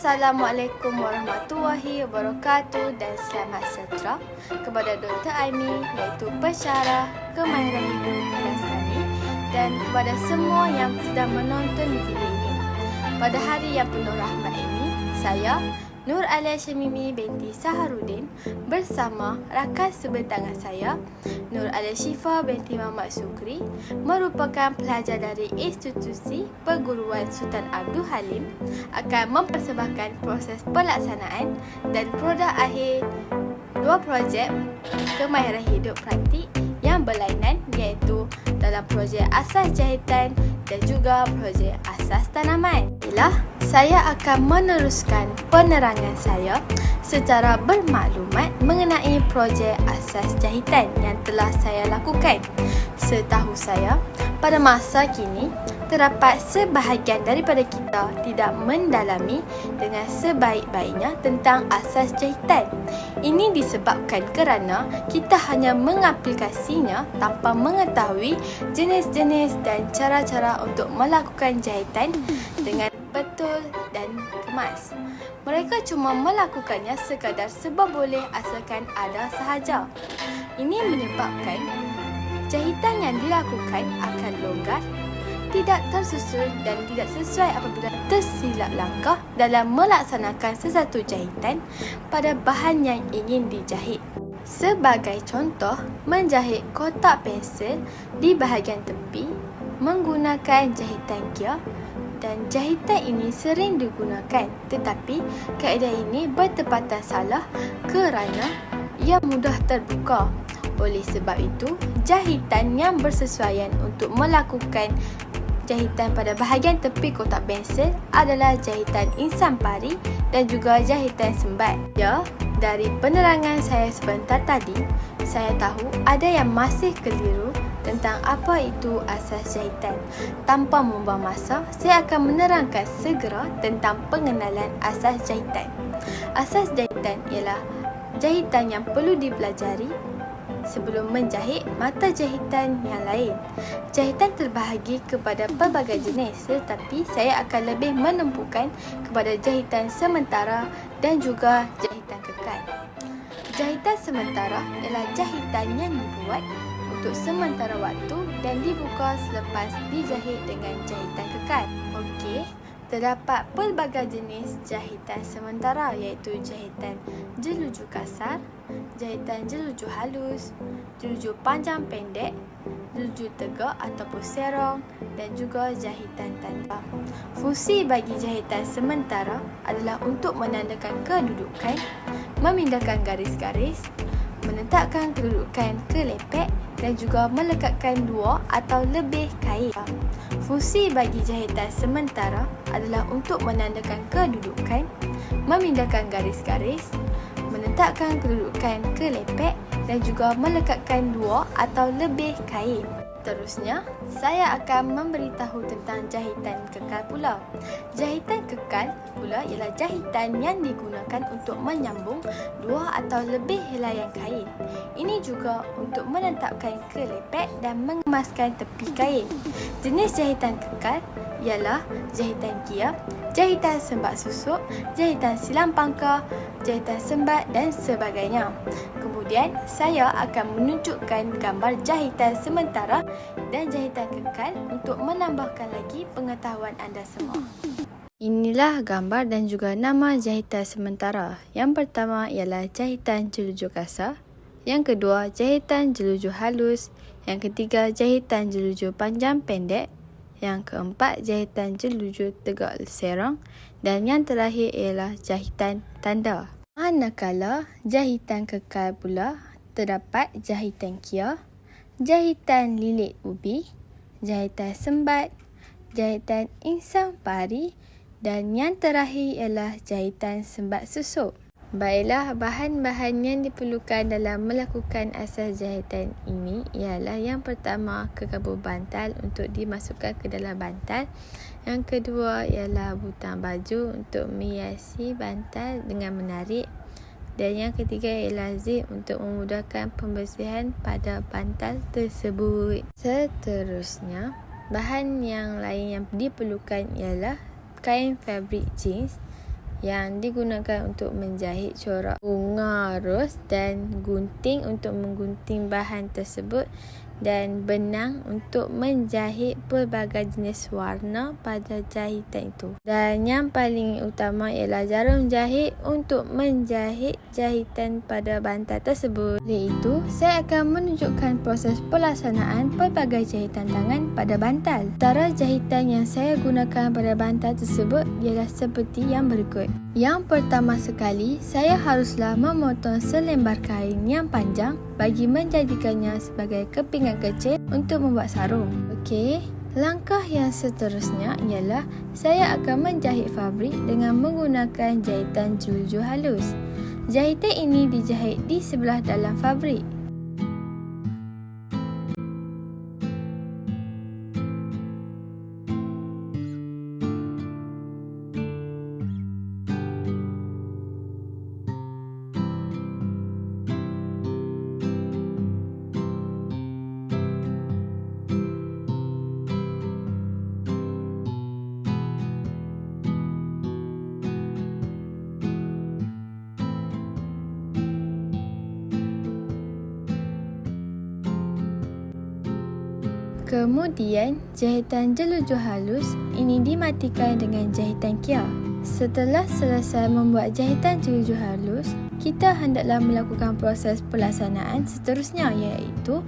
Assalamualaikum warahmatullahi wabarakatuh dan selamat sejahtera kepada Dr. Aimi iaitu pensyarah kemahiran hidup kelas kami dan kepada semua yang sedang menonton video ini. Pada hari yang penuh rahmat ini, saya Nur Alia Syamimi binti Saharudin bersama rakan sebetangan saya Nur Alia Syifa binti Muhammad Sukri merupakan pelajar dari Institusi Perguruan Sultan Abdul Halim akan mempersembahkan proses pelaksanaan dan produk akhir dua projek kemahiran hidup praktik yang berlainan iaitu dalam projek asas jahitan dan juga projek asas tanaman. Saya akan meneruskan penerangan saya secara bermaklumat mengenai projek asas jahitan yang telah saya lakukan. Setahu saya, pada masa kini, terdapat sebahagian daripada kita tidak mendalami dengan sebaik-baiknya tentang asas jahitan. Ini disebabkan kerana kita hanya mengaplikasinya tanpa mengetahui jenis-jenis dan cara-cara untuk melakukan jahitan dengan betul dan kemas. Mereka cuma melakukannya sekadar sebab boleh asalkan ada sahaja. Ini menyebabkan jahitan yang dilakukan akan longgar, tidak tersusun dan tidak sesuai apabila tersilap langkah dalam melaksanakan sesuatu jahitan pada bahan yang ingin dijahit. Sebagai contoh, menjahit kotak pensel di bahagian tepi menggunakan jahitan gear, dan jahitan ini sering digunakan, tetapi kaedah ini bertepatan salah kerana ia mudah terbuka. Oleh sebab itu, jahitan yang bersesuaian untuk melakukan jahitan pada bahagian tepi kotak pensel adalah jahitan insan pari dan juga jahitan sembat. Ya, dari penerangan saya sebentar tadi, saya tahu ada yang masih keliru tentang apa itu asas jahitan. Tanpa membuang masa, saya akan menerangkan segera tentang pengenalan asas jahitan. Asas jahitan ialah jahitan yang perlu dipelajari sebelum menjahit mata jahitan yang lain. Jahitan terbahagi kepada pelbagai jenis, tetapi saya akan lebih menumpukan kepada jahitan sementara dan juga jahitan kekal. Jahitan sementara ialah jahitan yang dibuat untuk sementara waktu dan dibuka selepas dijahit dengan jahitan kekal. Okey, terdapat pelbagai jenis jahitan sementara iaitu jahitan jeluju kasar, jahitan jeluju halus, jeluju panjang pendek, jeluju tegak ataupun serong dan juga jahitan tanda. Fungsi bagi jahitan sementara adalah untuk menandakan kedudukan, memindahkan garis-garis, menetapkan kedudukan kelepek dan juga melekatkan dua atau lebih kain. Fungsi bagi jahitan sementara adalah untuk menandakan kedudukan, memindahkan garis-garis, menetapkan kedudukan kelepek dan juga melekatkan dua atau lebih kain. Seterusnya, saya akan memberitahu tentang jahitan kekal pula. Jahitan kekal pula ialah jahitan yang digunakan untuk menyambung dua atau lebih helaian kain. Ini juga untuk menetapkan kelepek dan mengemaskan tepi kain. Jenis jahitan kekal ialah jahitan gear, jahitan sembat susuk, jahitan silang pangkar, jahitan sembat dan sebagainya. Kemudian, saya akan menunjukkan gambar jahitan sementara dan jahitan kekal untuk menambahkan lagi pengetahuan anda semua. Inilah gambar dan juga nama jahitan sementara. Yang pertama ialah jahitan jeluju kasar, yang kedua jahitan jeluju halus, yang ketiga jahitan jeluju panjang pendek, yang keempat jahitan jeluju tegak serong dan yang terakhir ialah jahitan tanda. Manakala jahitan kekal pula terdapat jahitan gear, jahitan lilit ubi, jahitan sembat, jahitan insang pari dan yang terakhir ialah jahitan sembat susuk. Baiklah, bahan-bahan yang diperlukan dalam melakukan asas jahitan ini ialah yang pertama kekabur bantal untuk dimasukkan ke dalam bantal. Yang kedua ialah butang baju untuk menghiasi bantal dengan menarik. Dan yang ketiga ialah zip untuk memudahkan pembersihan pada bantal tersebut. Seterusnya, bahan yang lain yang diperlukan ialah kain fabrik jeans, yang digunakan untuk menjahit corak bunga ros dan gunting untuk menggunting bahan tersebut dan benang untuk menjahit pelbagai jenis warna pada jahitan itu. Dan yang paling utama ialah jarum jahit untuk menjahit jahitan pada bantal tersebut. Oleh itu, saya akan menunjukkan proses pelaksanaan pelbagai jahitan tangan pada bantal. Antara jahitan yang saya gunakan pada bantal tersebut ialah seperti yang berikut. Yang pertama sekali, saya haruslah memotong selembar kain yang panjang bagi menjadikannya sebagai kepingan kecil untuk membuat sarung. Okey, langkah yang seterusnya ialah saya akan menjahit fabrik dengan menggunakan jahitan julu halus. Jahitan ini dijahit di sebelah dalam fabrik. Kemudian, jahitan jelujur halus ini dimatikan dengan jahitan kiar. Setelah selesai membuat jahitan jelujur halus, kita hendaklah melakukan proses pelaksanaan seterusnya, iaitu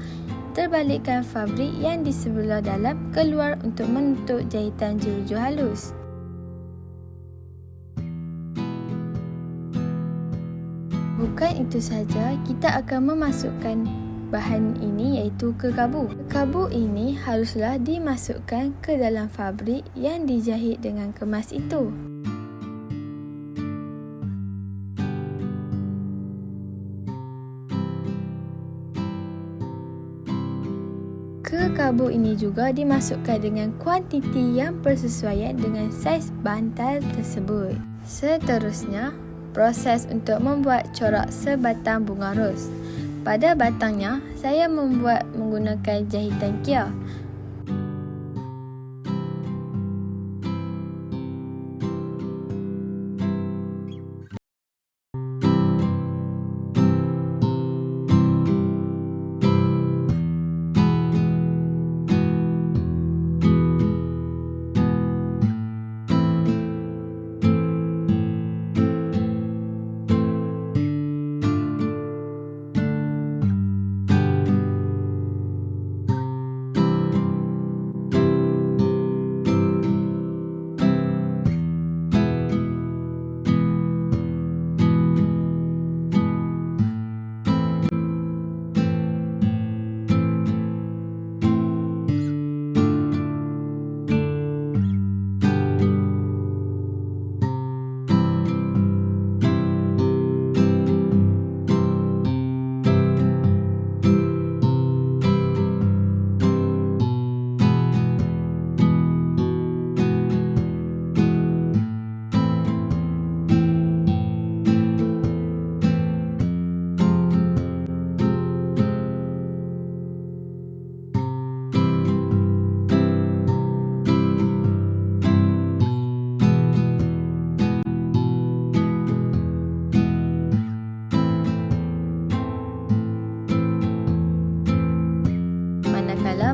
terbalikkan fabrik yang di sebelah dalam keluar untuk menutup jahitan jelujur halus. Bukan itu saja, kita akan memasukkan bahan ini iaitu kekabu. Kekabu ini haruslah dimasukkan ke dalam fabrik yang dijahit dengan kemas itu. Kekabu ini juga dimasukkan dengan kuantiti yang bersesuaian dengan saiz bantal tersebut. Seterusnya, proses untuk membuat corak sebatang bunga ros. Pada batangnya, saya membuat menggunakan jahitan kiar.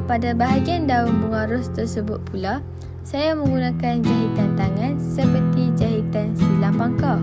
Pada bahagian daun bunga ros tersebut pula, saya menggunakan jahitan tangan seperti jahitan silang pangkah.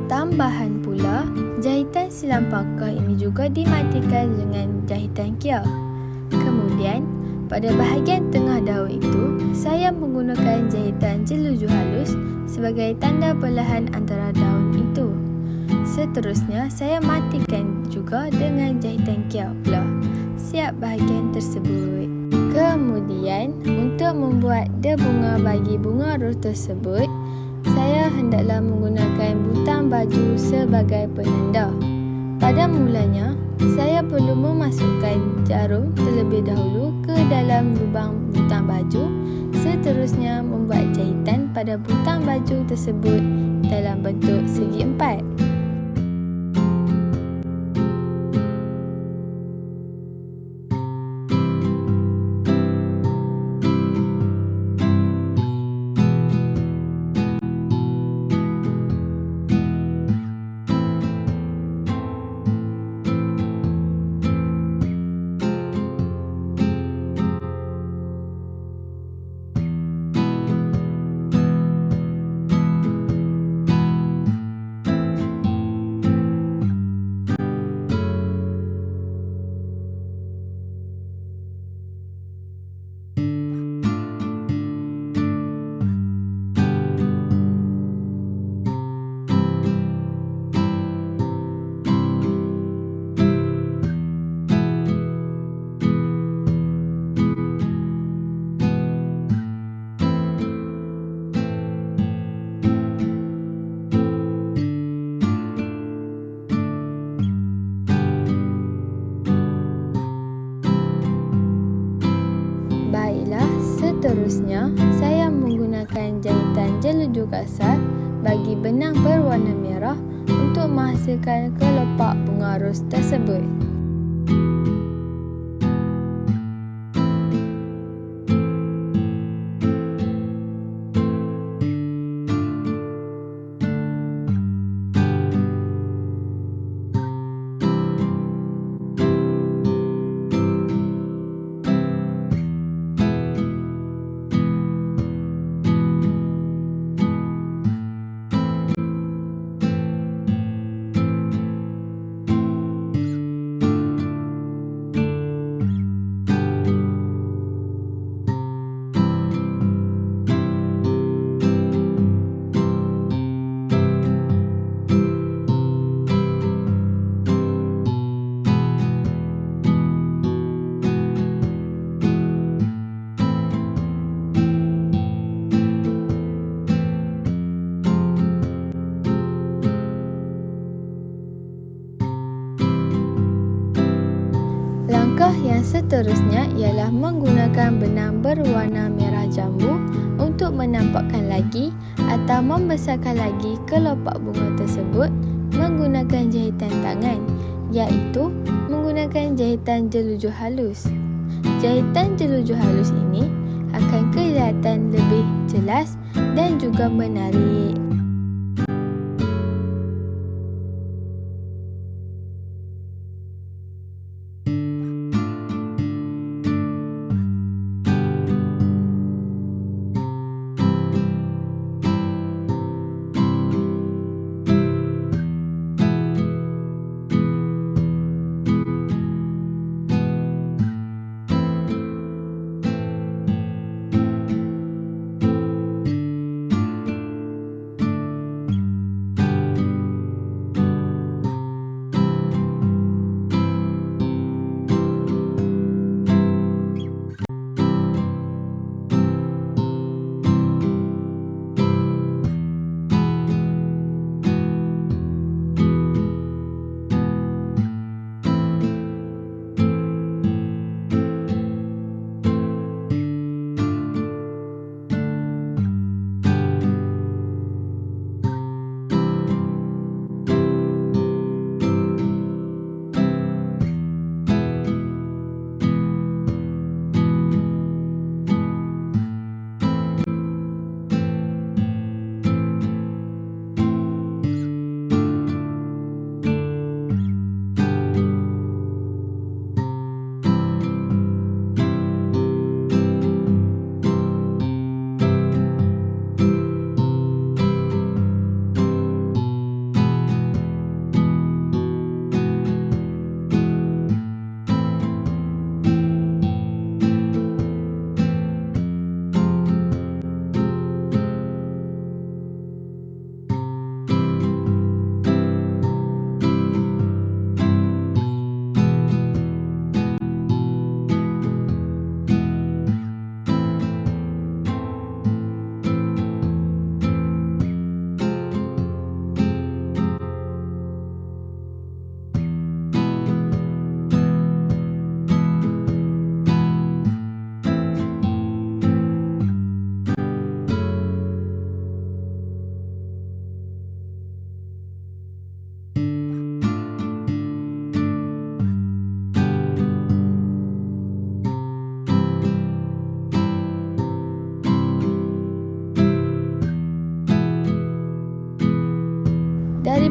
Tambahan pula, jahitan silang pakar ini juga dimatikan dengan jahitan kiau. Kemudian, pada bahagian tengah daun itu, saya menggunakan jahitan jeluju halus sebagai tanda belahan antara daun itu. Seterusnya, saya matikan juga dengan jahitan kiau pula. Siap bahagian tersebut. Kemudian, untuk membuat debunga bagi bunga ros tersebut, saya hendaklah menggunakan butang baju sebagai penanda. Pada mulanya, saya perlu memasukkan jarum terlebih dahulu ke dalam lubang butang baju. Seterusnya, membuat jahitan pada butang baju tersebut dalam bentuk segi empat. Baiklah, seterusnya saya menggunakan jahitan jeluju kasar bagi benang berwarna merah untuk menghasilkan kelopak bunga ros tersebut. Langkah yang seterusnya ialah menggunakan benang berwarna merah jambu untuk menampakkan lagi atau membesarkan lagi kelopak bunga tersebut menggunakan jahitan tangan, iaitu menggunakan jahitan jeluju halus. Jahitan jeluju halus ini akan kelihatan lebih jelas dan juga menarik.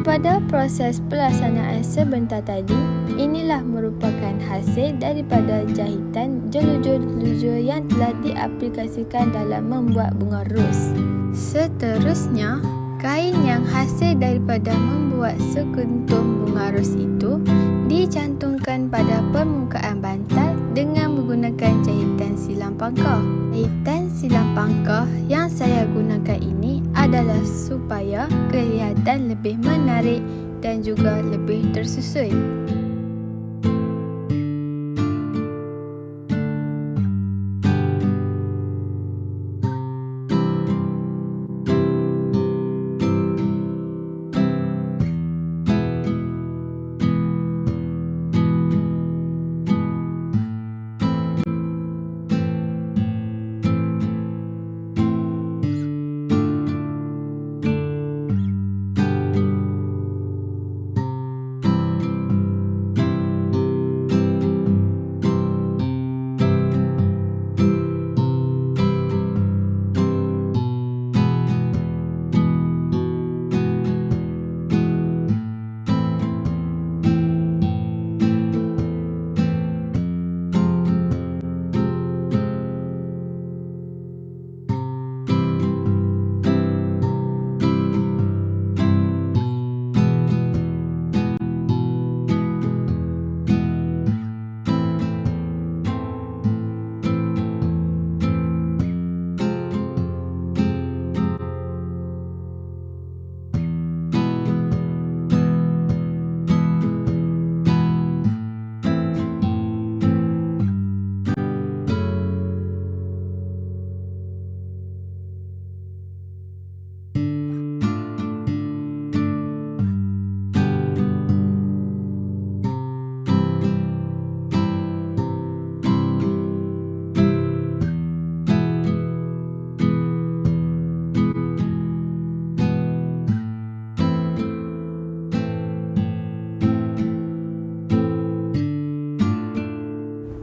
Daripada proses pelaksanaan sebentar tadi, inilah merupakan hasil daripada jahitan jelujur-jelujur yang telah diaplikasikan dalam membuat bunga ros. Seterusnya, kain yang hasil daripada membuat sekuntum bunga ros itu dicantumkan pada permukaan bantal dengan menggunakan jahitan silang pangkah. Jahitan silang pangkah yang saya gunakan ini adalah supaya kelihatan lebih menarik dan juga lebih tersusun.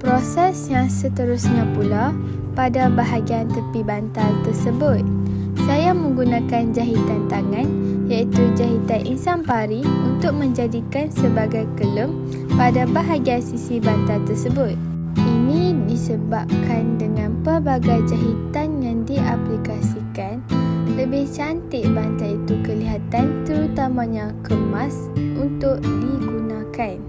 Proses yang seterusnya pula pada bahagian tepi bantal tersebut. Saya menggunakan jahitan tangan iaitu jahitan insang pari untuk menjadikan sebagai kelem pada bahagian sisi bantal tersebut. Ini disebabkan dengan pelbagai jahitan yang diaplikasikan, lebih cantik bantal itu kelihatan, terutamanya kemas untuk digunakan.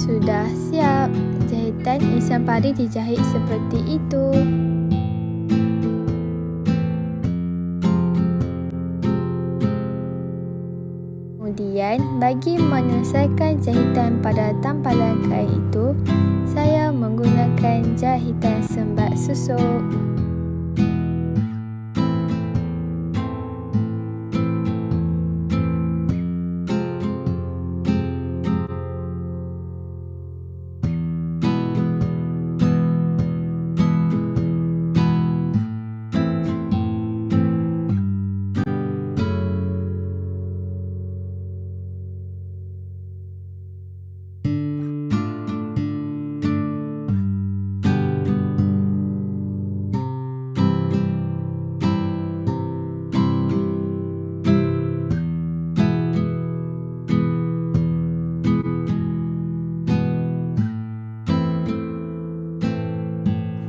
Sudah siap, jahitan insang pari dijahit seperti itu. Kemudian, bagi menyelesaikan jahitan pada tampalan kain itu, saya menggunakan jahitan sembat susuk.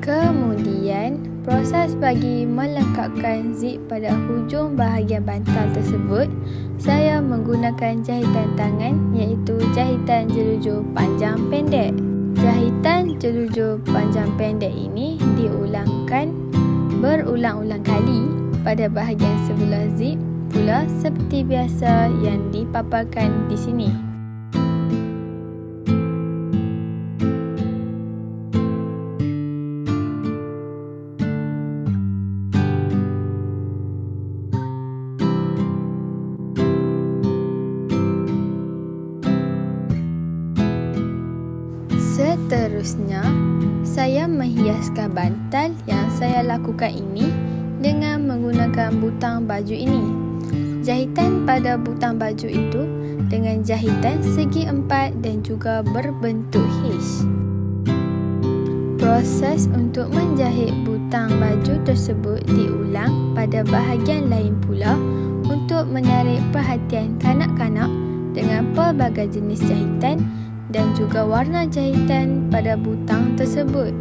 Kemudian, proses bagi melengkapkan zip pada hujung bahagian bantal tersebut, saya menggunakan jahitan tangan iaitu jahitan jelujur panjang pendek. Jahitan jelujur panjang pendek ini diulangkan berulang-ulang kali pada bahagian sebelah zip pula seperti biasa yang dipaparkan di sini. Seterusnya, saya menghiaskan bantal yang saya lakukan ini dengan menggunakan butang baju ini. Jahitan pada butang baju itu dengan jahitan segi empat dan juga berbentuk H. Proses untuk menjahit butang baju tersebut diulang pada bahagian lain pula untuk menarik perhatian kanak-kanak dengan pelbagai jenis jahitan dan juga warna jahitan pada butang tersebut.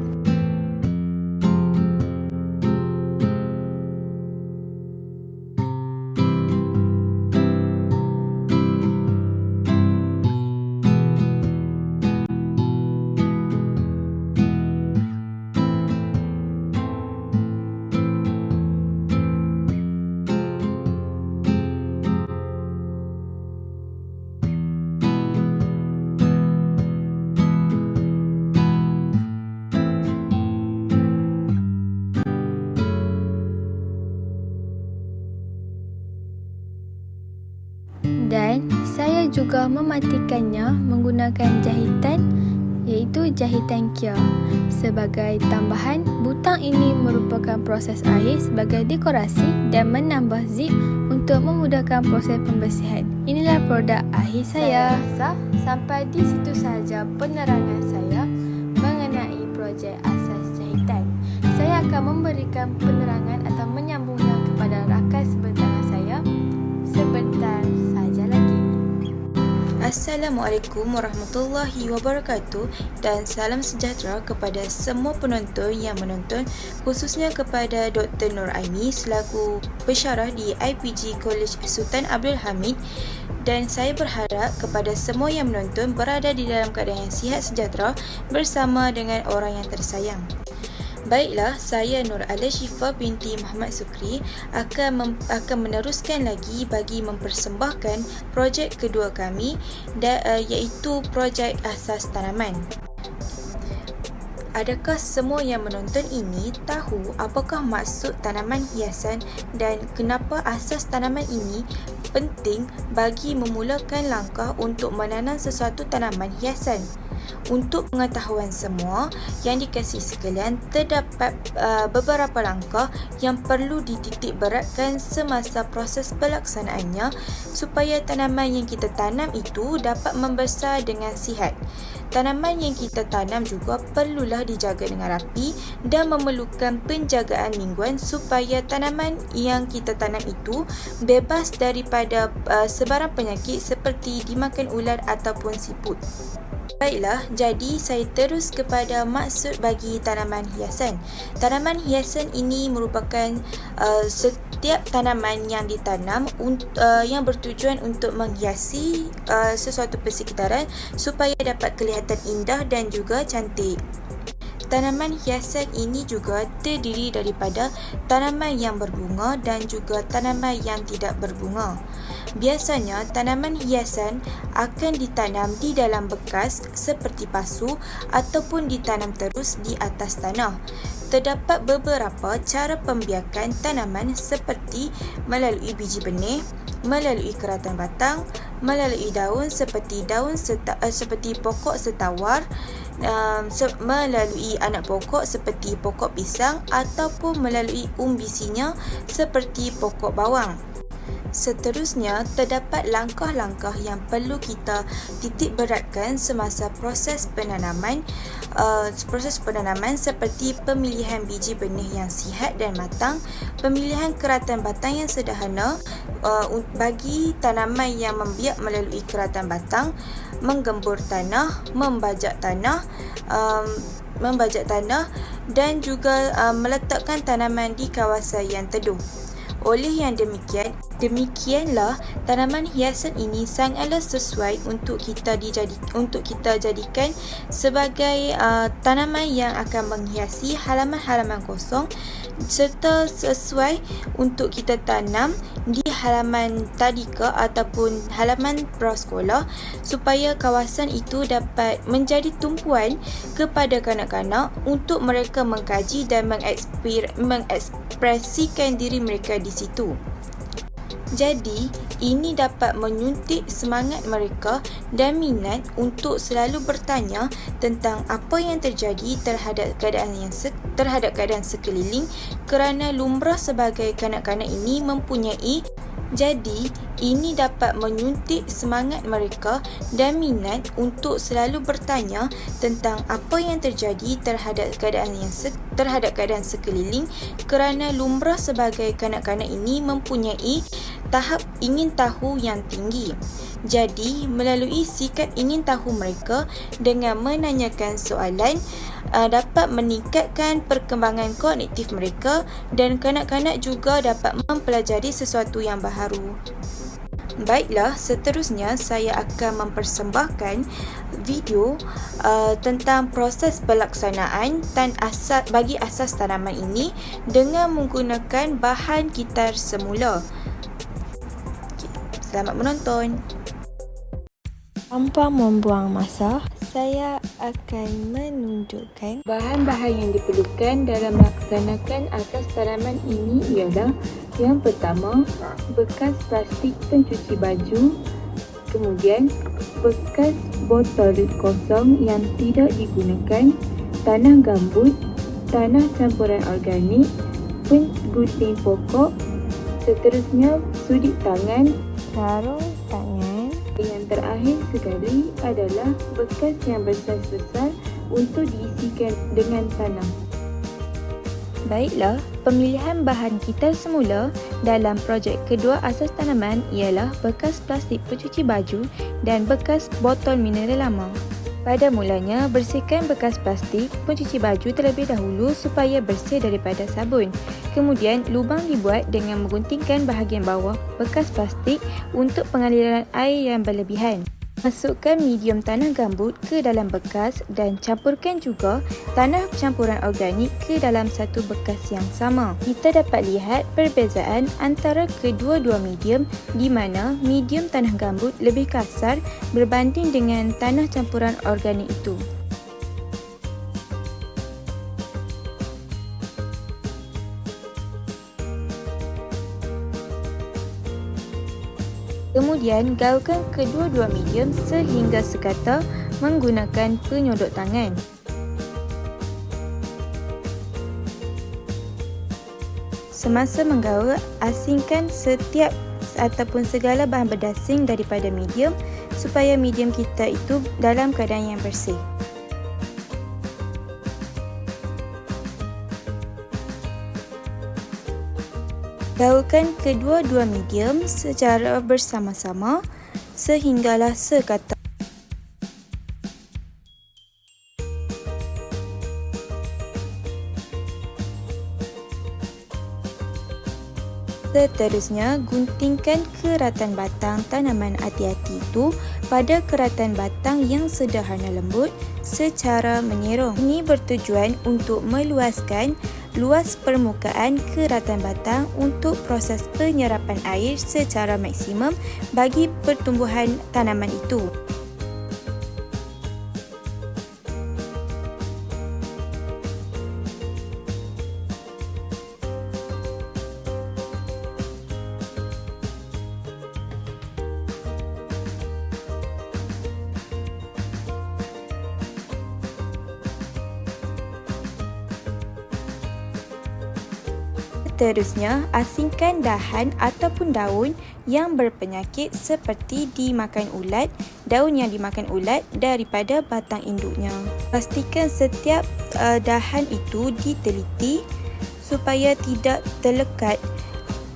Dan saya juga mematikannya menggunakan jahitan iaitu jahitan kia. Sebagai tambahan, butang ini merupakan proses akhir sebagai dekorasi dan menambah zip untuk memudahkan proses pembersihan. Inilah produk akhir saya. Sampai di situ sahaja penerangan saya mengenai projek asas jahitan. Saya akan memberikan penerangan atau menyambungnya kepada rakan sebentangan saya sebentar saja lagi. Assalamualaikum warahmatullahi wabarakatuh dan salam sejahtera kepada semua penonton yang menonton, khususnya kepada Dr. Nur Aimi selaku pensyarah di IPG College Sultan Abdul Hamid, dan saya berharap kepada semua yang menonton berada di dalam keadaan yang sihat sejahtera bersama dengan orang yang tersayang. Baiklah, saya Nur Ala Syifa binti Muhammad Sukri akan meneruskan lagi bagi mempersembahkan projek kedua kami iaitu projek asas tanaman. Adakah semua yang menonton ini tahu apakah maksud tanaman hiasan dan kenapa asas tanaman ini penting bagi memulakan langkah untuk menanam sesuatu tanaman hiasan? Untuk pengetahuan semua yang dikasihi sekalian, terdapat beberapa langkah yang perlu dititik beratkan semasa proses pelaksanaannya supaya tanaman yang kita tanam itu dapat membesar dengan sihat. Tanaman yang kita tanam juga perlulah dijaga dengan rapi dan memerlukan penjagaan mingguan supaya tanaman yang kita tanam itu bebas daripada sebarang penyakit seperti dimakan ular ataupun siput. Baiklah, jadi saya terus kepada maksud bagi tanaman hiasan. Tanaman hiasan ini merupakan setiap tanaman yang ditanam yang bertujuan untuk menghiasi sesuatu persekitaran supaya dapat kelihatan indah dan juga cantik. Tanaman hiasan ini juga terdiri daripada tanaman yang berbunga dan juga tanaman yang tidak berbunga. Biasanya, tanaman hiasan akan ditanam di dalam bekas seperti pasu ataupun ditanam terus di atas tanah. Terdapat beberapa cara pembiakan tanaman seperti melalui biji benih, melalui keratan batang, melalui daun seperti pokok setawar, melalui anak pokok seperti pokok pisang ataupun melalui umbisinya seperti pokok bawang. Seterusnya, terdapat langkah-langkah yang perlu kita titik beratkan semasa proses penanaman seperti pemilihan biji benih yang sihat dan matang, pemilihan keratan batang yang sederhana bagi tanaman yang membiak melalui keratan batang, menggembur tanah, membajak tanah dan juga meletakkan tanaman di kawasan yang teduh. Oleh yang demikianlah tanaman hiasan ini sangatlah sesuai untuk kita jadikan sebagai tanaman yang akan menghiasi halaman-halaman kosong serta sesuai untuk kita tanam di halaman tadika ataupun halaman prasekolah supaya kawasan itu dapat menjadi tumpuan kepada kanak-kanak untuk mereka mengkaji dan mengekspresikan diri mereka di situ. Jadi, ini dapat menyuntik semangat mereka dan minat untuk selalu bertanya tentang apa yang terjadi terhadap keadaan sekeliling kerana lumrah sebagai kanak-kanak ini mempunyai Jadi, ini dapat menyuntik semangat mereka dan minat untuk selalu bertanya tentang apa yang terjadi terhadap keadaan sekeliling kerana lumrah sebagai kanak-kanak ini mempunyai tahap ingin tahu yang tinggi. Jadi, melalui sikap ingin tahu mereka dengan menanyakan soalan, dapat meningkatkan perkembangan kognitif mereka dan kanak-kanak juga dapat mempelajari sesuatu yang baharu. Baiklah, seterusnya saya akan mempersembahkan video tentang proses pelaksanaan bagi asas tanaman ini dengan menggunakan bahan gitar semula. Selamat menonton. Tanpa membuang masa, saya akan menunjukkan Bahan-bahan yang diperlukan dalam melaksanakan asas tanaman ini ialah yang pertama, bekas plastik pencuci baju, kemudian bekas botol kosong yang tidak digunakan, tanah gambut, tanah campuran organik, gunting pokok, seterusnya sudut tangan, sarung tangan, yang terakhir sekali adalah bekas yang besar-besar untuk diisikan dengan tanah. Baiklah, pemilihan bahan kita semula dalam projek kedua asas tanaman ialah bekas plastik pencuci baju dan bekas botol mineral lama. Pada mulanya, bersihkan bekas plastik pencuci baju terlebih dahulu supaya bersih daripada sabun. Kemudian, lubang dibuat dengan mengguntingkan bahagian bawah bekas plastik untuk pengaliran air yang berlebihan. Masukkan medium tanah gambut ke dalam bekas dan campurkan juga tanah campuran organik ke dalam satu bekas yang sama. Kita dapat lihat perbezaan antara kedua-dua medium di mana medium tanah gambut lebih kasar berbanding dengan tanah campuran organik itu. Kemudian, gaulkan kedua-dua medium sehingga sekata menggunakan penyodok tangan. Semasa menggaul, asingkan setiap ataupun segala bahan berdasing daripada medium supaya medium kita itu dalam keadaan yang bersih. Gaulkan kedua-dua medium secara bersama-sama sehinggalah sekata. Seterusnya, guntingkan keratan batang tanaman hati-hati itu pada keratan batang yang sederhana lembut secara menyerong. Ini bertujuan untuk meluaskan luas permukaan keratan batang untuk proses penyerapan air secara maksimum bagi pertumbuhan tanaman itu. Seterusnya, asingkan dahan ataupun daun yang berpenyakit seperti dimakan ulat, daun yang dimakan ulat daripada batang induknya. Pastikan setiap dahan itu diteliti supaya tidak terlekat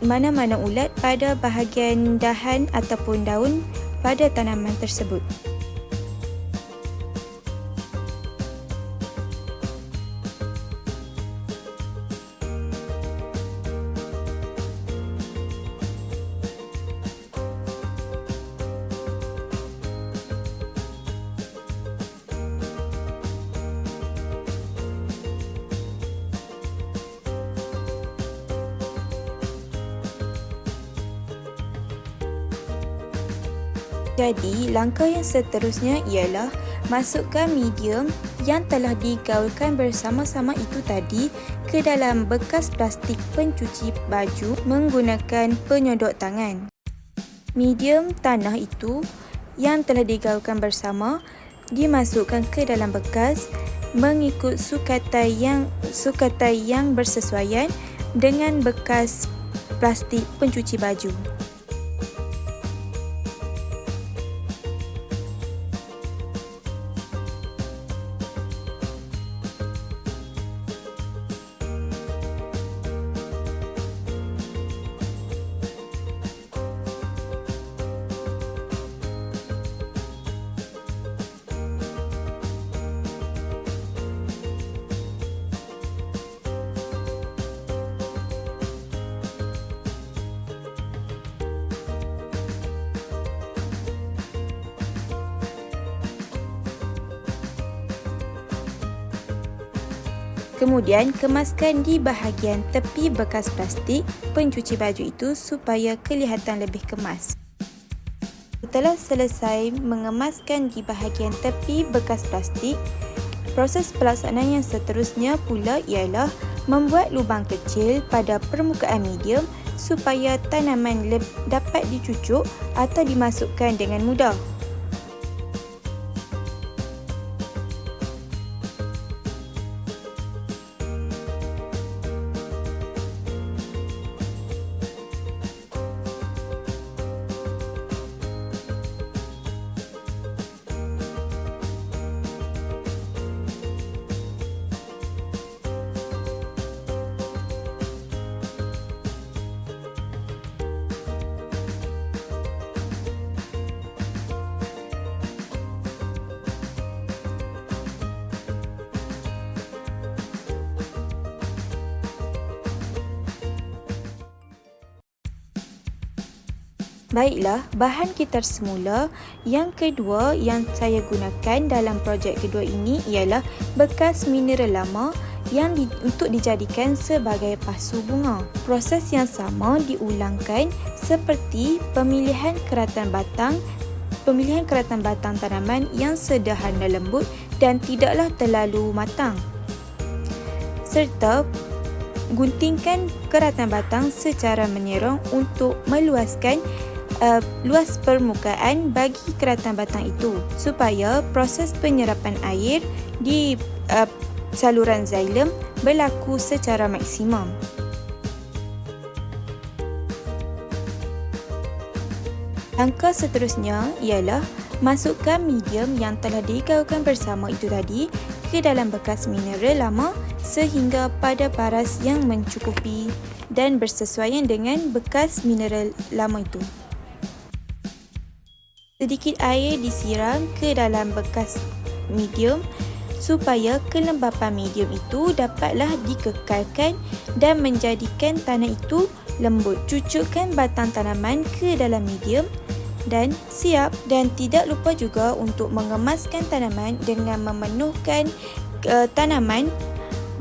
mana-mana ulat pada bahagian dahan ataupun daun pada tanaman tersebut. Jadi, langkah yang seterusnya ialah masukkan medium yang telah digaulkan bersama-sama itu tadi ke dalam bekas plastik pencuci baju menggunakan penyodok tangan. Medium tanah itu yang telah digaulkan bersama dimasukkan ke dalam bekas mengikut sukatai yang bersesuaian dengan bekas plastik pencuci baju. Kemudian kemaskan di bahagian tepi bekas plastik pencuci baju itu supaya kelihatan lebih kemas. Setelah selesai mengemaskan di bahagian tepi bekas plastik, proses pelaksanaan yang seterusnya pula ialah membuat lubang kecil pada permukaan medium supaya tanaman dapat dicucuk atau dimasukkan dengan mudah. Baiklah, bahan kitar semula yang kedua yang saya gunakan dalam projek kedua ini ialah bekas mineral lama yang untuk dijadikan sebagai pasu bunga. Proses yang sama diulangkan seperti pemilihan keratan batang tanaman yang sederhana lembut dan tidaklah terlalu matang. Serta guntingkan keratan batang secara menyerong untuk meluaskan luas permukaan bagi keratan batang itu supaya proses penyerapan air di saluran xylem berlaku secara maksimum. Langkah seterusnya ialah masukkan medium yang telah digaulkan bersama itu tadi ke dalam bekas mineral lama sehingga pada paras yang mencukupi dan bersesuaian dengan bekas mineral lama itu. Sedikit air disiram ke dalam bekas medium supaya kelembapan medium itu dapatlah dikekalkan dan menjadikan tanah itu lembut. Cucukkan batang tanaman ke dalam medium dan siap, dan tidak lupa juga untuk mengemaskan tanaman dengan memenuhkan tanaman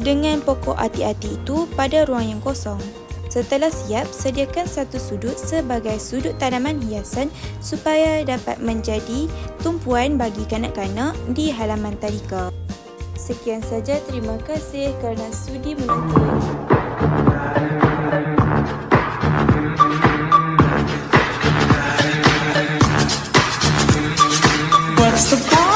dengan pokok ati-ati itu pada ruang yang kosong. Setelah siap, sediakan satu sudut sebagai sudut tanaman hiasan supaya dapat menjadi tumpuan bagi kanak-kanak di halaman tadika. Sekian saja, terima kasih kerana sudi menonton. What's the point?